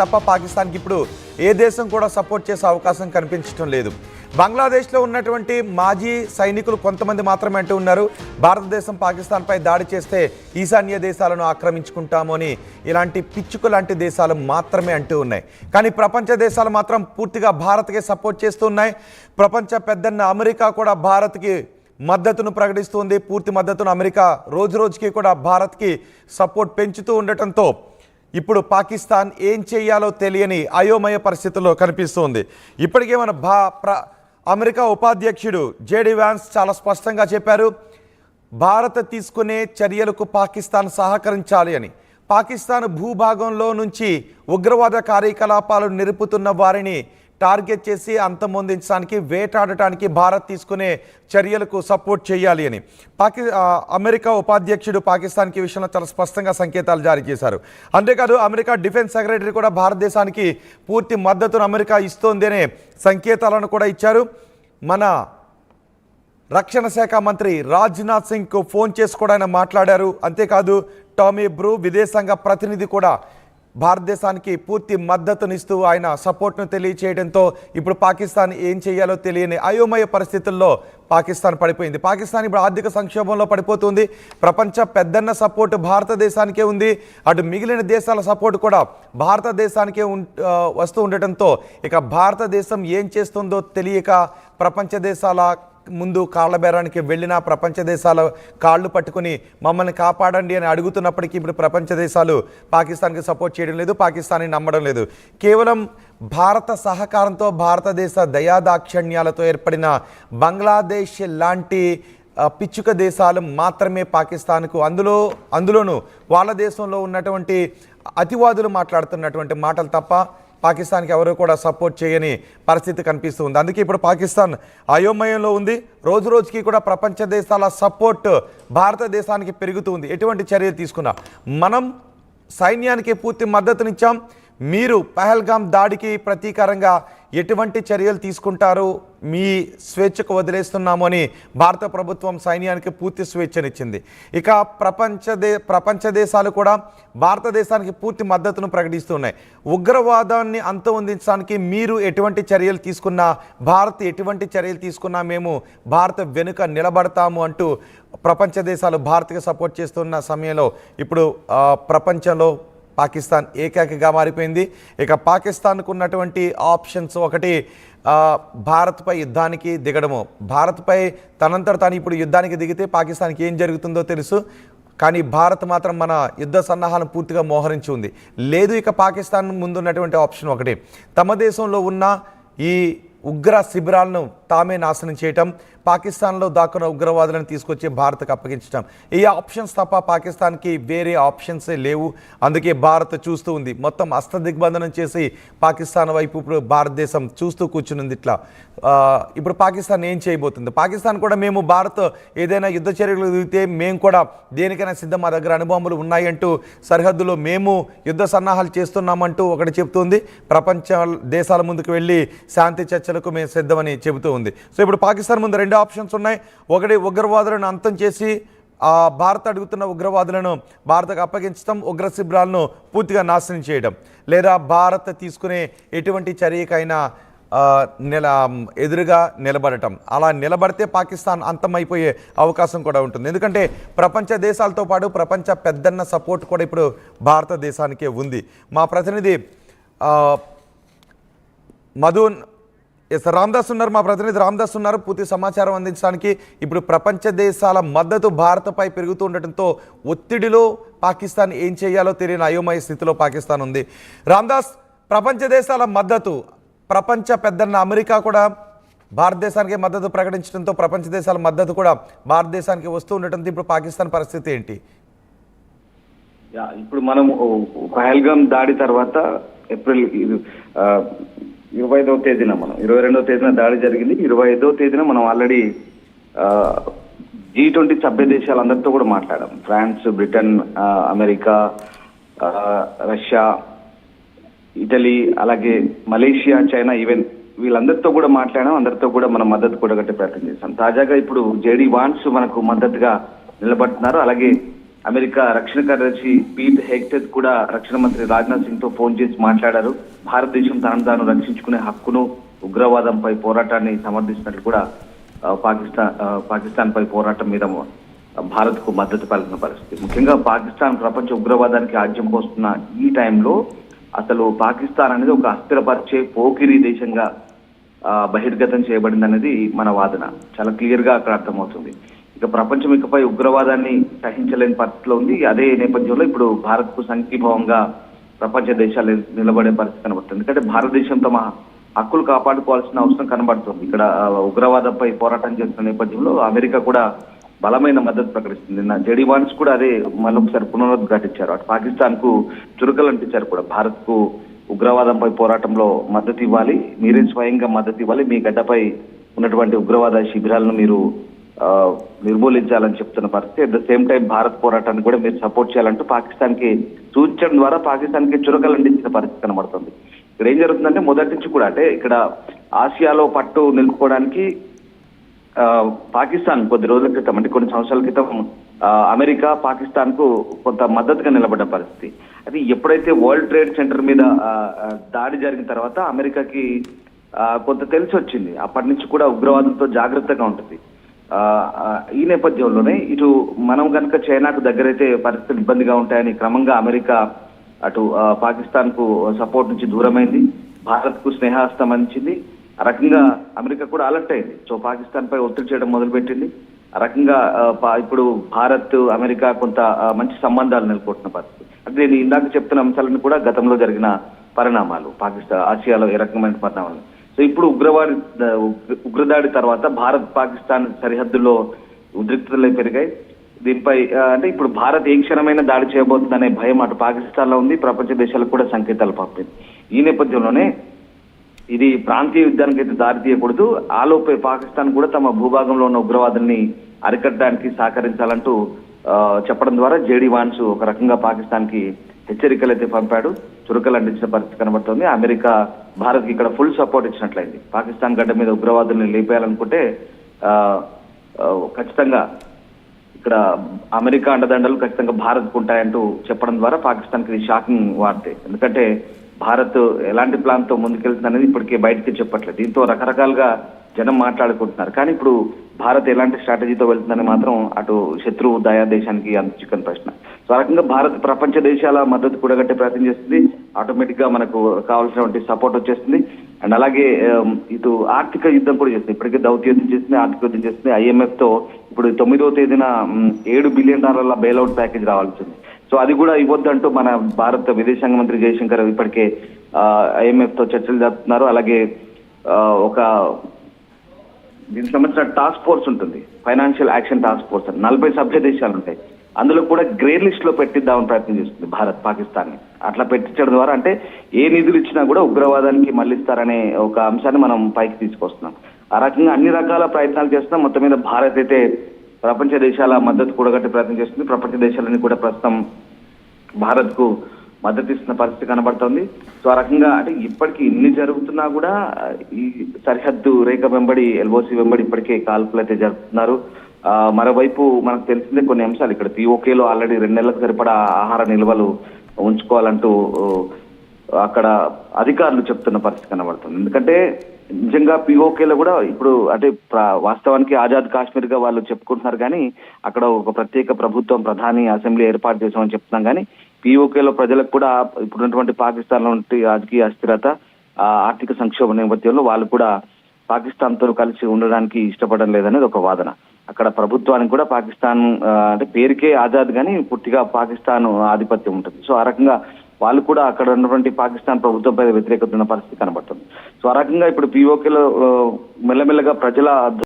తప్ప పాకిస్తాన్కి ఇప్పుడు ఏ దేశం కూడా సపోర్ట్ చేసే అవకాశం కనిపించడం లేదు. బంగ్లాదేశ్లో ఉన్నటువంటి మాజీ సైనికులు కొంతమంది మాత్రమే అంటూ ఉన్నారు, భారతదేశం పాకిస్తాన్పై దాడి చేస్తే ఈశాన్య దేశాలను ఆక్రమించుకుంటాము అని ఇలాంటి పిచ్చుకు లాంటి దేశాలు మాత్రమే అంటూ ఉన్నాయి. కానీ ప్రపంచ దేశాలు మాత్రం పూర్తిగా భారత్కే సపోర్ట్ చేస్తూ ఉన్నాయి. ప్రపంచ పెద్దన్న అమెరికా కూడా భారత్కి మద్దతును ప్రకటిస్తుంది. పూర్తి మద్దతును అమెరికా రోజు రోజుకి కూడా భారత్కి సపోర్ట్ పెంచుతూ ఉండటంతో ఇప్పుడు పాకిస్తాన్ ఏం చేయాలో తెలియని అయోమయ పరిస్థితుల్లో కనిపిస్తుంది. ఇప్పటికే మన అమెరికా ఉపాధ్యక్షుడు జేడీ వ్యాన్స్ చాలా స్పష్టంగా చెప్పారు, భారత్ తీసుకునే చర్యలకు పాకిస్తాన్ సహకరించాలి అని. పాకిస్తాన్ భూభాగంలో నుంచి ఉగ్రవాద కార్యకలాపాలు నిలుపుతున్న వారిని టార్గెట్ చేసి అంతమొందించడానికి, వేటాడటానికి భారత్ తీసుకునే చర్యలకు సపోర్ట్ చేయాలి అని అమెరికా ఉపాధ్యక్షుడు పాకిస్తాన్కి విషయంలో చాలా స్పష్టంగా సంకేతాలు జారీ చేశారు. అంతేకాదు అమెరికా డిఫెన్స్ సెక్రటరీ కూడా భారతదేశానికి పూర్తి మద్దతును అమెరికా ఇస్తోంది అనే సంకేతాలను కూడా ఇచ్చారు. మన రక్షణ శాఖ మంత్రి రాజ్నాథ్ సింగ్కు ఫోన్ చేసి కూడా ఆయన మాట్లాడారు. అంతేకాదు టామీ బ్రూ విదేశాంగ ప్రతినిధి కూడా భారతదేశానికి పూర్తి మద్దతునిస్తూ ఆయన సపోర్ట్ను తెలియచేయడంతో ఇప్పుడు పాకిస్తాన్ ఏం చేయాలో తెలియని అయోమయ పరిస్థితుల్లో పాకిస్తాన్ పడిపోయింది. పాకిస్తాన్ ఇప్పుడు ఆర్థిక సంక్షోభంలో పడిపోతుంది. ప్రపంచ పెద్దన్న సపోర్టు భారతదేశానికే ఉంది, అటు మిగిలిన దేశాల సపోర్టు కూడా భారతదేశానికే వస్తూ ఉండటంతో ఇక భారతదేశం ఏం చేస్తుందో తెలియక ప్రపంచ దేశాల ముందు కాళ్ళ బేరానికి వెళ్ళిన ప్రపంచ దేశాల కాళ్ళు పట్టుకుని మమ్మల్ని కాపాడండి అని అడుగుతున్నప్పటికీ ఇప్పుడు ప్రపంచ దేశాలు పాకిస్తాన్కి సపోర్ట్ చేయడం లేదు, పాకిస్తాన్ని నమ్మడం లేదు. కేవలం భారత సహకారంతో, భారతదేశ దయాదాక్షిణ్యాలతో ఏర్పడిన బంగ్లాదేశ్ లాంటి పిచ్చుక దేశాలు మాత్రమే పాకిస్తాన్కు, అందులోనూ వాళ్ళ దేశంలో ఉన్నటువంటి అతివాదులు మాట్లాడుతున్నటువంటి మాటలు తప్ప పాకిస్తాన్కి ఎవరు కూడా సపోర్ట్ చేయని పరిస్థితి కనిపిస్తుంది. అందుకే ఇప్పుడు పాకిస్తాన్ అయోమయంలో ఉంది. రోజు రోజుకి కూడా ప్రపంచ దేశాల సపోర్ట్ భారతదేశానికి పెరుగుతుంది. ఎటువంటి చర్యలు తీసుకున్నా మనం సైన్యానికి పూర్తి మద్దతునిచ్చాం, మీరు పహల్గామ్ దాడికి ప్రతీకారంగా ఎటువంటి చర్యలు తీసుకుంటారు, మీ స్వేచ్ఛకు వదిలేస్తున్నాము అని భారత ప్రభుత్వం సైన్యానికి పూర్తి స్వేచ్ఛనిచ్చింది. ఇక ప్రపంచ దేశాలు కూడా భారతదేశానికి పూర్తి మద్దతును ప్రకటిస్తున్నాయి. ఉగ్రవాదాన్ని అంతమొందించడానికి మీరు ఎటువంటి చర్యలు తీసుకున్నా, భారత్ ఎటువంటి చర్యలు తీసుకున్నా మేము భారత్ వెనుక నిలబడతాము అంటూ ప్రపంచ దేశాలు భారత్కి సపోర్ట్ చేస్తున్న సమయంలో ఇప్పుడు ప్రపంచంలో పాకిస్తాన్ ఏకాకిగా మారిపోయింది. ఇక పాకిస్తాన్కు ఉన్నటువంటి ఆప్షన్స్ ఒకటి, భారత్పై యుద్ధానికి దిగడము. భారత్పై తనంతట తాను ఇప్పుడు యుద్ధానికి దిగితే పాకిస్తాన్కి ఏం జరుగుతుందో తెలుసు. కానీ భారత్ మాత్రం మన యుద్ధ సన్నాహాలను పూర్తిగా మోహరించి ఉంది. లేదు, ఇక పాకిస్తాన్ ముందున్నటువంటి ఆప్షన్ ఒకటి, తమ దేశంలో ఉన్న ఈ ఉగ్ర శిబిరాలను తామే నాశనం చేయటం, పాకిస్తాన్లో దాక్కున్న ఉగ్రవాదులను తీసుకొచ్చి భారత్కు అప్పగించడం. ఈ ఆప్షన్స్ తప్ప పాకిస్తాన్కి వేరే ఆప్షన్సే లేవు. అందుకే భారత్ చూస్తూ ఉంది. మొత్తం హస్తదిగ్బంధనం చేసి పాకిస్తాన్ వైపు ఇప్పుడు భారతదేశం చూస్తూ కూర్చునింది. ఇట్లా ఇప్పుడు పాకిస్తాన్ ఏం చేయబోతుంది? పాకిస్తాన్ కూడా మేము భారత్ ఏదైనా యుద్ధ చర్యలు దిగితే మేము కూడా దేనికైనా సిద్ధం, మా దగ్గర అనుభవములు ఉన్నాయంటూ సరిహద్దులో మేము యుద్ధ సన్నాహాలు చేస్తున్నామంటూ ఒకటి చెబుతుంది. ప్రపంచ దేశాల ముందుకు వెళ్ళి శాంతి చర్చలకు మేము సిద్ధమని చెబుతూ ఉంది. సో ఇప్పుడు పాకిస్తాన్ ముందు రెండు ఆప్షన్స్ ఉన్నాయి. ఒకటి, ఉగ్రవాదులను అంతం చేసి భారత్ అడుగుతున్న ఉగ్రవాదులను భారత్కు అప్పగించడం, ఉగ్ర శిబిరాలను పూర్తిగా నాశనం చేయడం, లేదా భారత్ తీసుకునే ఎటువంటి చర్యకైనా ఎదురుగా నిలబడటం. అలా నిలబడితే పాకిస్తాన్ అంతమైపోయే అవకాశం కూడా ఉంటుంది. ఎందుకంటే ప్రపంచ దేశాలతో పాటు ప్రపంచ పెద్దన్న సపోర్ట్ కూడా ఇప్పుడు భారతదేశానికే ఉంది. మా ప్రతినిధి రామ్దాస్ ఉన్నారు, మా ప్రతినిధి రామ్దాస్ ఉన్నారు పూర్తి సమాచారం అందించడానికి. ఇప్పుడు ప్రపంచ దేశాల మద్దతు భారత్పై పెరుగుతూ ఉండటంతో ఒత్తిడిలో పాకిస్తాన్ ఏం చేయాలో తెలియని అయోమయ స్థితిలో పాకిస్తాన్ ఉంది. రామ్దాస్, ప్రపంచ దేశాల మద్దతు, ప్రపంచ పెద్దన్న అమెరికా కూడా భారతదేశానికి మద్దతు ప్రకటించడంతో ప్రపంచ దేశాల మద్దతు కూడా భారతదేశానికి వస్తూ ఉండటంతో ఇప్పుడు పాకిస్తాన్ పరిస్థితి ఏంటి? ఇప్పుడు మనం పహల్గామ్ దాడి తర్వాత ఏప్రిల్ 25వ తేదీన, మనం 22వ తేదీన దాడి జరిగింది. 25వ తేదీన మనం ఆల్రెడీ G20 సభ్య దేశాలందరితో కూడా మాట్లాడాం. France, Britain, America, Russia, Italy, అలాగే మలేషియా, చైనా, ఈవెన్ వీళ్ళందరితో కూడా మాట్లాడాం. అందరితో కూడా మనం మద్దతు కూడగట్టే ప్రయత్నం చేశాం. తాజాగా ఇప్పుడు జేడీ వాన్స్ మనకు మద్దతుగా నిలబడుతున్నారు. అలాగే అమెరికా రక్షణ కార్యదర్శి పీట్ హెగ్సెత్ కూడా రక్షణ మంత్రి రాజ్నాథ్ సింగ్ తో ఫోన్ చేసి మాట్లాడారు. భారతదేశం తనను తాను రక్షించుకునే హక్కును, ఉగ్రవాదంపై పోరాటాన్ని సమర్థిస్తున్నట్లు కూడా పాకిస్తాన్ పై పోరాటం మీద భారత్ కు మద్దతు పలికిన పరిస్థితి. ముఖ్యంగా పాకిస్తాన్ ప్రపంచ ఉగ్రవాదానికి ఆజ్యం పోస్తున్న ఈ టైంలో అసలు పాకిస్తాన్ అనేది ఒక అస్థిరపరిచే పోకిరీ దేశంగా బహిర్గతం చేయబడింది అనేది మన వాదన. చాలా క్లియర్ గా అక్కడ అర్థమవుతుంది. ఇక ప్రపంచం ఇకపై ఉగ్రవాదాన్ని సహించలేని పరిస్థితిలో ఉంది. అదే నేపథ్యంలో ఇప్పుడు భారత్ కు సంఘీభావంగా ప్రపంచ దేశాలు నిలబడే పరిస్థితి కనబడుతుంది. ఎందుకంటే భారతదేశం తమ హక్కులు కాపాడుకోవాల్సిన అవసరం కనబడుతుంది. ఇక్కడ ఉగ్రవాదంపై పోరాటం చేస్తున్న నేపథ్యంలో అమెరికా కూడా బలమైన మద్దతు ప్రకటిస్తుంది. నిన్న జేడీ వాన్స్ కూడా అదే మళ్ళొకసారి పునరుద్ఘాటించారు. అటు పాకిస్తాన్ కు చురుకలు అంటించారు కూడా. భారత్ కు ఉగ్రవాదంపై పోరాటంలో మద్దతు ఇవ్వాలి, మీరే స్వయంగా మద్దతు ఇవ్వాలి, మీ గడ్డపై ఉన్నటువంటి ఉగ్రవాద శిబిరాలను మీరు నిర్మూలించాలని చెప్తున్న పరిస్థితి. At the same time Bharat పోరాటాన్ని కూడా మీరు సపోర్ట్ చేయాలంటూ పాకిస్తాన్ కి సూచించడం ద్వారా పాకిస్తాన్ కి చురకలు అందించిన పరిస్థితి కనబడుతుంది. ఇక్కడ ఏం జరుగుతుందంటే మొదటి నుంచి కూడా అంటే ఇక్కడ ఆసియాలో పట్టు నిలుపుకోవడానికి పాకిస్తాన్ కొద్ది రోజుల క్రితం అంటే కొన్ని సంవత్సరాల క్రితం అమెరికా పాకిస్తాన్ కు కొంత మద్దతుగా నిలబడ్డ పరిస్థితి. అది ఎప్పుడైతే వరల్డ్ ట్రేడ్ సెంటర్ మీద దాడి జరిగిన తర్వాత అమెరికాకి కొంత తెలిసి వచ్చింది. అప్పటి నుంచి కూడా ఉగ్రవాదంతో జాగ్రత్తగా ఉంటుంది. ఈ నేపథ్యంలోనే ఇటు మనం కనుక చైనాకు దగ్గరైతే పరిస్థితులు ఇబ్బందిగా ఉంటాయని క్రమంగా అమెరికా అటు పాకిస్తాన్ కు సపోర్ట్ నుంచి దూరమైంది, భారత్ కు స్నేహాస్తం అందించింది. ఆ రకంగా అమెరికా కూడా అలర్ట్ అయింది. సో పాకిస్తాన్ పై ఒత్తిడి చేయడం మొదలుపెట్టింది. ఆ రకంగా ఇప్పుడు భారత్ అమెరికా కొంత మంచి సంబంధాలు నెలకొంటున్న పరిస్థితి. అంటే నేను ఇందాక చెప్తున్న అంశాలను కూడా గతంలో జరిగిన పరిణామాలు, పాకిస్తాన్ ఆసియాలో ఏ రకమైన పరిణామాలు. సో ఇప్పుడు ఉగ్రదాడి తర్వాత భారత్ పాకిస్తాన్ సరిహద్దుల్లో ఉద్రిక్తతలు పెరిగాయి. దీనిపై అంటే ఇప్పుడు భారత్ ఏ క్షణమైన దాడి చేయబోతుందనే భయం అటు పాకిస్తాన్ లో ఉంది, ప్రపంచ దేశాలకు కూడా సంకేతాలు పంపింది. ఈ నేపథ్యంలోనే ఇది ప్రాంతీయ యుద్ధానికి అయితే దారి తీయకూడదు, ఆలోపే పాకిస్తాన్ కూడా తమ భూభాగంలో ఉన్న ఉగ్రవాదాన్ని అరికట్టడానికి సహకరించాలంటూ చెప్పడం ద్వారా జేడీ వాన్స్ ఒక రకంగా పాకిస్తాన్ కి హెచ్చరికలు అయితే పంపాడు, చురుకలు అందించిన పరిస్థితి కనబడుతోంది. అమెరికా భారత్ కి ఇక్కడ ఫుల్ సపోర్ట్ ఇచ్చినట్లయింది. పాకిస్తాన్ గడ్డ మీద ఉగ్రవాదుల్ని లేపేయాలనుకుంటే ఖచ్చితంగా ఇక్కడ అమెరికా అండదండలు ఖచ్చితంగా భారత్ కు ఉంటాయంటూ చెప్పడం ద్వారా పాకిస్తాన్ కి షాకింగ్ వార్తే. ఎందుకంటే భారత్ ఎలాంటి ప్లాన్ తో ముందుకెళ్తుంది అనేది ఇప్పటికే బయటకి చెప్పట్లేదు. దీంతో రకరకాలుగా జనం మాట్లాడుకుంటున్నారు. కానీ ఇప్పుడు భారత్ ఎలాంటి స్ట్రాటజీతో వెళ్తుందని మాత్రం అటు శత్రువు దయా దేశానికి అంత చిక్కని ప్రశ్న. సో ఆ రకంగా భారత్ ప్రపంచ దేశాల మద్దతు కూడగట్టే ప్రయత్నం చేస్తుంది. ఆటోమేటిక్ గా మనకు కావాల్సినటువంటి సపోర్ట్ వచ్చేస్తుంది. అండ్ అలాగే ఇటు ఆర్థిక యుద్ధం కూడా చేస్తుంది. ఇప్పటికే దౌత్య యుద్ధం చేస్తుంది, ఆర్థిక యుద్ధం చేస్తుంది. IMF తో ఇప్పుడు 9వ తేదీన $7 బిలియన్ బెయిల్అవుట్ ప్యాకేజ్ రావాల్సింది. సో అది కూడా ఇవ్వద్దంటూ మన భారత విదేశాంగ మంత్రి జయశంకర్ ఇప్పటికే IMF తో చర్చలు జరుపుతున్నారు. అలాగే ఒక దీనికి సంబంధించిన టాస్క్ ఫోర్స్ ఉంటుంది, ఫైనాన్షియల్ యాక్షన్ టాస్క్ ఫోర్స్ అని 40 సభ్య దేశాలు ఉంటాయి. అందులో కూడా గ్రే లిస్ట్ లో పెట్టిద్దామని ప్రయత్నం చేస్తుంది భారత్ పాకిస్తాన్ ని. అట్లా పెట్టించడం ద్వారా అంటే ఏ నిధులు ఇచ్చినా కూడా ఉగ్రవాదానికి మళ్లిస్తారనే ఒక అంశాన్ని మనం పైకి తీసుకొస్తున్నాం. ఆ రకంగా అన్ని రకాల ప్రయత్నాలు చేస్తున్నాం. మొత్తం మీద భారత్ అయితే ప్రపంచ దేశాల మద్దతు కూడగట్టే ప్రయత్నం చేస్తుంది. ప్రపంచ దేశాలన్నీ కూడా ప్రస్తుతం భారత్ కు మద్దతు ఇస్తున్న పరిస్థితి కనబడుతోంది. సో ఆ రకంగా అంటే ఇప్పటికీ ఇన్ని జరుగుతున్నా కూడా ఈ సరిహద్దు రేఖ వెంబడి LOC వెంబడి ఇప్పటికే కాల్పులు అయితే జరుపుతున్నారు. మరోవైపు మనకు తెలిసిందే కొన్ని అంశాలు. ఇక్కడ POKలో ఆల్రెడీ 2 నెలలకు సరిపడా ఆహార నిల్వలు ఉంచుకోవాలంటూ అక్కడ అధికారులు చెప్తున్న పరిస్థితి కనబడుతుంది. ఎందుకంటే నిజంగా POKలో కూడా ఇప్పుడు అంటే వాస్తవానికి ఆజాద్ కాశ్మీర్ గా వాళ్ళు చెప్పుకుంటున్నారు, కానీ అక్కడ ఒక ప్రత్యేక ప్రభుత్వం, ప్రధాని, అసెంబ్లీ ఏర్పాటు చేసామని చెప్తున్నాం. కానీ POKలో ప్రజలకు కూడా ఇప్పుడున్నటువంటి పాకిస్తాన్ లో రాజకీయ అస్థిరత, ఆర్థిక సంక్షోభ నేపథ్యంలో వాళ్ళు కూడా పాకిస్తాన్ తో కలిసి ఉండడానికి ఇష్టపడడం లేదనేది ఒక వాదన. అక్కడ ప్రభుత్వానికి కూడా పాకిస్తాన్ అంటే పేరుకే ఆజాద్ కానీ పూర్తిగా పాకిస్తాన్ ఆధిపత్యం ఉంటుంది. సో ఆ రకంగా వాళ్ళు కూడా అక్కడ ఉన్నటువంటి పాకిస్తాన్ ప్రభుత్వంపై వ్యతిరేకత ఉన్న పరిస్థితి కనబడుతుంది. సో ఆ రకంగా ఇప్పుడు POKలో మెల్లమెల్లగా ప్రజల